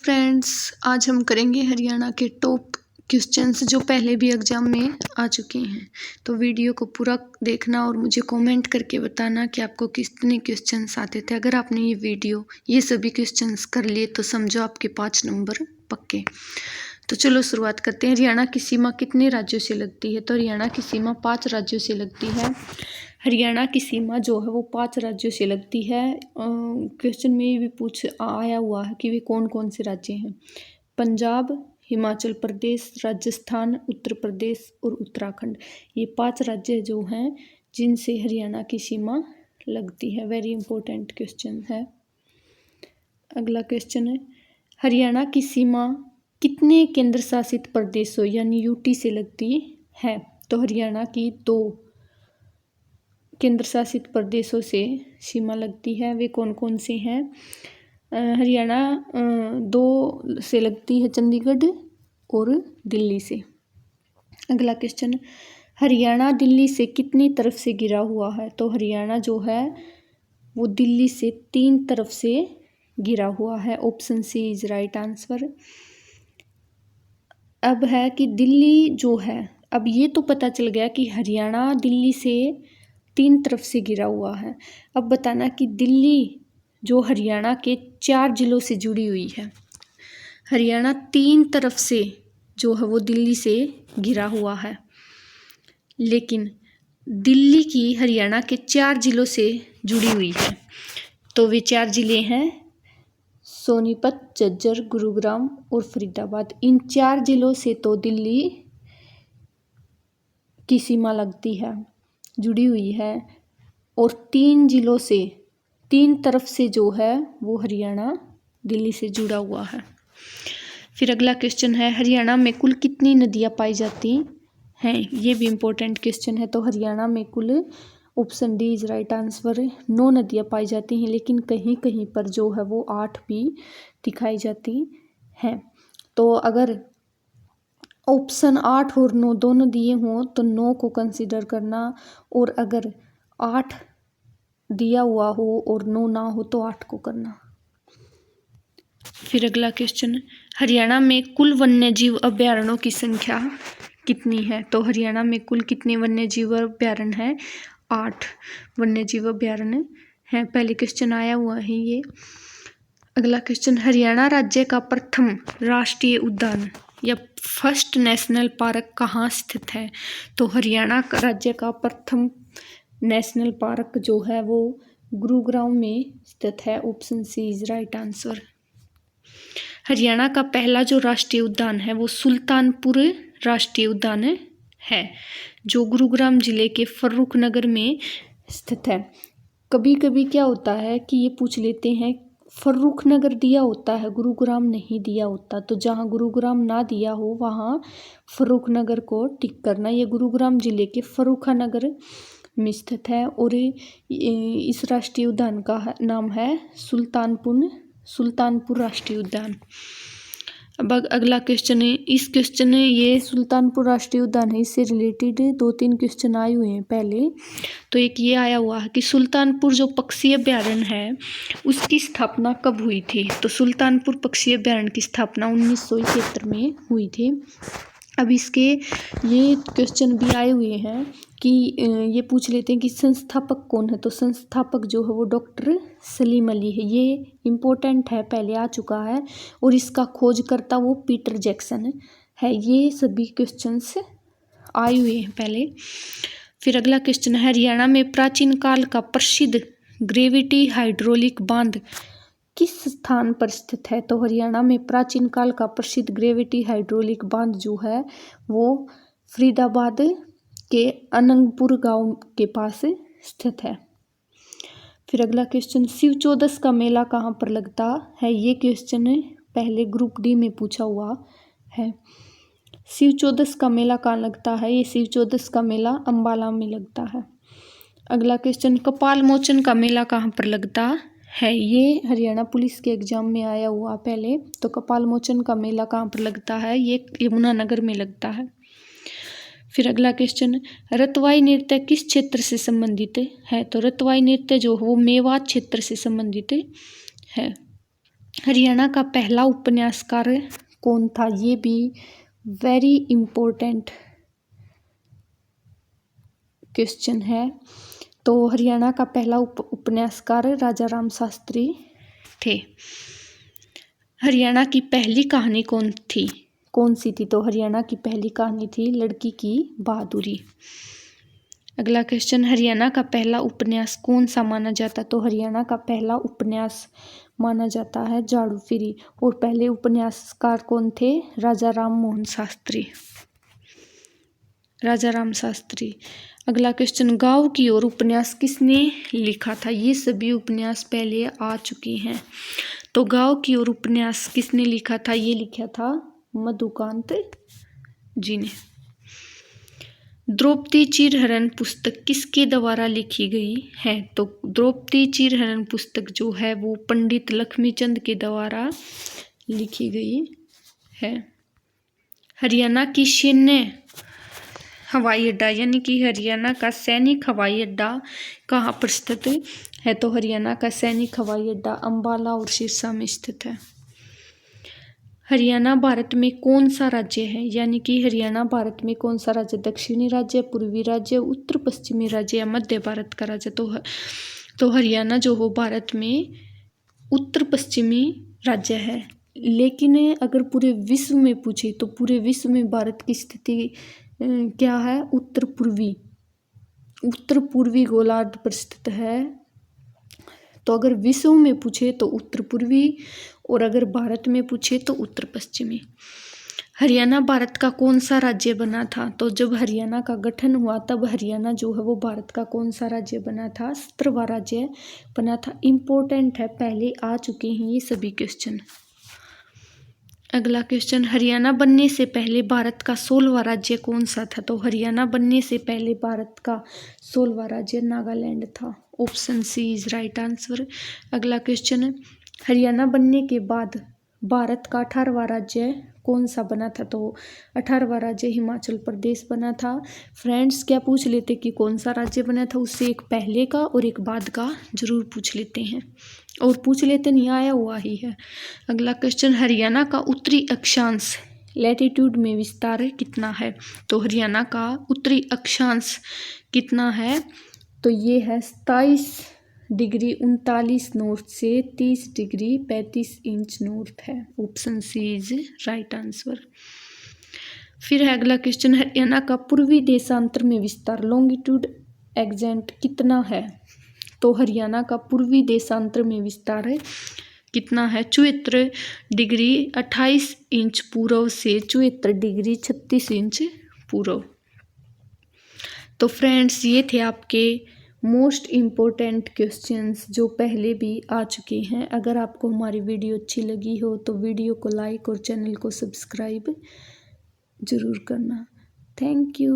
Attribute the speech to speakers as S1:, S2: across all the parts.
S1: Friends, आज हम करेंगे हरियाणा के टॉप क्वेश्चंस जो पहले भी एग्जाम में आ चुके हैं। तो वीडियो को पूरा देखना और मुझे कमेंट करके बताना कि आपको कितने क्वेश्चंस आते थे। अगर आपने ये सभी क्वेश्चंस कर लिए तो समझो आपके 5 नंबर पक्के। तो चलो शुरुआत करते हैं। हरियाणा की सीमा कितने राज्यों से लगती है? तो हरियाणा की सीमा 5 राज्यों से लगती है। हरियाणा की सीमा जो है वो 5 राज्यों से लगती है। क्वेश्चन में ये भी आया हुआ है कि वे कौन कौन से राज्य हैं। पंजाब, हिमाचल प्रदेश, राजस्थान, उत्तर प्रदेश और उत्तराखंड, ये 5 राज्य जो हैं जिनसे हरियाणा की सीमा लगती है। वेरी इंपॉर्टेंट क्वेश्चन है। अगला क्वेश्चन है, हरियाणा की सीमा कितने केंद्र शासित प्रदेशों यानी यूटी से लगती है? तो हरियाणा की 2 केंद्र शासित प्रदेशों से सीमा लगती है। वे कौन कौन से हैं? हरियाणा 2 से लगती है, चंडीगढ़ और दिल्ली से। अगला क्वेश्चन, हरियाणा दिल्ली से कितनी तरफ से घिरा हुआ है? तो हरियाणा जो है वो दिल्ली से 3 तरफ से घिरा हुआ है। Option C is right answer. अब है कि दिल्ली जो है, अब ये तो पता चल गया कि हरियाणा दिल्ली से 3 तरफ से घिरा हुआ है। अब बताना कि दिल्ली जो हरियाणा के 4 जिलों से जुड़ी हुई है। हरियाणा 3 तरफ से जो है वो दिल्ली से घिरा हुआ है, लेकिन दिल्ली की हरियाणा के 4 जिलों से जुड़ी हुई है। तो वे 4 जिले हैं सोनीपत, झज्जर, गुरुग्राम और फरीदाबाद। इन 4 जिलों से तो दिल्ली की सीमा लगती है, जुड़ी हुई है, और 3 जिलों से 3 तरफ से जो है वो हरियाणा दिल्ली से जुड़ा हुआ है। फिर अगला क्वेश्चन है, हरियाणा में कुल कितनी नदियाँ पाई जाती हैं? ये भी इम्पोर्टेंट क्वेश्चन है। तो हरियाणा में कुल, option D is right answer, 9 नदियाँ पाई जाती हैं, लेकिन कहीं कहीं पर जो है वो 8 भी दिखाई जाती हैं। तो अगर ऑप्शन 8 और 9 दोनों दिए हों तो 9 को कंसीडर करना, और अगर 8 दिया हुआ हो और 9 ना हो तो 8 को करना। फिर अगला क्वेश्चन, हरियाणा में कुल वन्यजीव अभयारण्यों की संख्या कितनी है? तो हरियाणा में कुल कितने वन्यजीव अभयारण्य हैं? 8 वन्यजीव अभयारण्य हैं। पहले क्वेश्चन आया हुआ है ये। अगला क्वेश्चन, हरियाणा राज्य का प्रथम राष्ट्रीय उद्यान या फर्स्ट नेशनल पार्क कहाँ स्थित है? तो हरियाणा राज्य का प्रथम नेशनल पार्क जो है वो गुरुग्राम में स्थित है। Option C is right answer. Haryana का पहला जो राष्ट्रीय उद्यान है वो सुल्तानपुर राष्ट्रीय उद्यान है, जो गुरुग्राम जिले के फर्रुखनगर में स्थित है। कभी कभी क्या होता है कि ये पूछ लेते हैं, फर्रुखनगर दिया होता है, गुरुग्राम नहीं दिया होता, तो जहाँ गुरुग्राम ना दिया हो वहाँ फर्रुखनगर को टिक करना। ये गुरुग्राम जिले के फर्रुखानगर में स्थित है, और इस राष्ट्रीय उद्यान का नाम है सुल्तानपुर राष्ट्रीय उद्यान। अब अगला क्वेश्चन है, इस क्वेश्चन में ये सुल्तानपुर राष्ट्रीय उद्यान है, इससे रिलेटेड 2-3 क्वेश्चन आए हुए हैं पहले। तो एक ये आया हुआ है कि सुल्तानपुर जो पक्षी अभ्यारण्य है उसकी स्थापना कब हुई थी? तो सुल्तानपुर पक्षी अभ्यारण्य की स्थापना 1971 में हुई थी। अब इसके ये क्वेश्चन भी आए हुए हैं कि ये पूछ लेते हैं कि संस्थापक कौन है? तो संस्थापक जो है वो डॉक्टर सलीम अली है। ये इम्पोर्टेंट है, पहले आ चुका है, और इसका खोजकर्ता वो पीटर जैक्सन है। ये सभी क्वेश्चंस आए हुए हैं पहले। फिर अगला क्वेश्चन है, हरियाणा में प्राचीन काल का प्रसिद्ध ग्रेविटी हाइड्रोलिक बांध किस स्थान पर स्थित है? तो हरियाणा में प्राचीन काल का प्रसिद्ध ग्रेविटी हाइड्रोलिक बांध जो है वो फरीदाबाद के अनंगपुर गांव के पास स्थित है। फिर अगला क्वेश्चन, शिव चौदस का मेला कहाँ पर लगता है? ये क्वेश्चन पहले ग्रुप डी में पूछा हुआ है। शिव चौदस का मेला कहाँ लगता है? ये शिव चौदस का मेला अंबाला में लगता है। अगला क्वेश्चन, कपाल मोचन का मेला कहाँ पर लगता है? ये हरियाणा पुलिस के एग्जाम में आया हुआ पहले। तो कपाल मोचन का मेला कहाँ पर लगता है? ये यमुनानगर में लगता है। फिर अगला क्वेश्चन, रतवाई नृत्य किस क्षेत्र से संबंधित है? तो रतवाई नृत्य जो है वो मेवात क्षेत्र से संबंधित है। हरियाणा का पहला उपन्यासकार कौन था? ये भी वेरी इम्पोर्टेंट क्वेश्चन है। तो हरियाणा का पहला उपन्यासकार राजा राम शास्त्री थे। हरियाणा की पहली कहानी कौन सी थी? तो हरियाणा की पहली कहानी थी लड़की की बहादुरी। अगला क्वेश्चन, हरियाणा का पहला उपन्यास कौन सा माना जाता? तो हरियाणा का पहला उपन्यास माना जाता है झाड़ू फिरी। और पहले उपन्यासकार कौन थे? राजा राम शास्त्री। अगला क्वेश्चन, गांव की ओर उपन्यास किसने लिखा था? ये सभी उपन्यास पहले आ चुके हैं। तो गांव की ओर उपन्यास किसने लिखा था? ये लिखा था मधुकांत जी ने। द्रौपदी चिरहरण पुस्तक किसके द्वारा लिखी गई है? तो द्रौपदी चिरहरण पुस्तक जो है वो पंडित लक्ष्मीचंद के द्वारा लिखी गई है। हरियाणा की सैन्य हवाई अड्डा यानी कि हरियाणा का सैनिक हवाई अड्डा कहाँ पर स्थित है? तो हरियाणा का सैनिक हवाई अड्डा अंबाला और सिरसा में स्थित है। हरियाणा भारत में कौन सा राज्य है? यानी कि हरियाणा भारत में कौन सा राज्य? दक्षिणी राज्य, पूर्वी राज्य, उत्तर पश्चिमी राज्य या मध्य भारत का राज्य? तो हरियाणा जो हो भारत में उत्तर पश्चिमी राज्य है। लेकिन अगर पूरे विश्व में पूछे तो पूरे विश्व में भारत की स्थिति क्या है? उत्तर पूर्वी गोलार्ध पर स्थित है। तो अगर विश्व में पूछे तो उत्तर पूर्वी और अगर भारत में पूछे तो उत्तर पश्चिमी। हरियाणा भारत का कौन सा राज्य बना था? तो जब हरियाणा का गठन हुआ तब हरियाणा जो है वो भारत का कौन सा राज्य बना था? 17वां राज्य बना था। इम्पोर्टेंट है, पहले आ चुके हैं ये सभी क्वेश्चन। अगला क्वेश्चन, हरियाणा बनने से पहले भारत का 16वां राज्य कौन सा था? तो हरियाणा बनने से पहले भारत का 16वां राज्य नागालैंड था। Option C is right answer. अगला क्वेश्चन, हरियाणा बनने के बाद भारत का 18वां राज्य कौन सा बना था? तो 18वां राज्य हिमाचल प्रदेश बना था। फ्रेंड्स क्या पूछ लेते कि कौन सा राज्य बना था, उससे एक पहले का और एक बाद का जरूर पूछ लेते हैं, और पूछ लेते नहीं आया हुआ ही है। अगला क्वेश्चन, हरियाणा का उत्तरी अक्षांश लैटिट्यूड में विस्तार कितना है? तो हरियाणा का उत्तरी अक्षांश कितना है? तो ये है 27 डिग्री 39 नॉर्थ से 30 डिग्री 35 इंच नॉर्थ है। Option C is right answer. फिर है अगला क्वेश्चन, हरियाणा का पूर्वी देशांतर में विस्तार लॉन्गिट्यूड एक्जेंट कितना है? तो हरियाणा का पूर्वी देशांतर में विस्तार कितना है? 74 डिग्री 28 इंच पूर्व से 74 डिग्री 36 इंच पूर्व। तो फ्रेंड्स ये थे आपके मोस्ट इम्पोर्टेंट क्वेश्चंस जो पहले भी आ चुके हैं। अगर आपको हमारी वीडियो अच्छी लगी हो तो वीडियो को लाइक और चैनल को सब्सक्राइब ज़रूर करना। थैंक यू,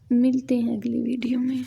S1: मिलते हैं अगली वीडियो में।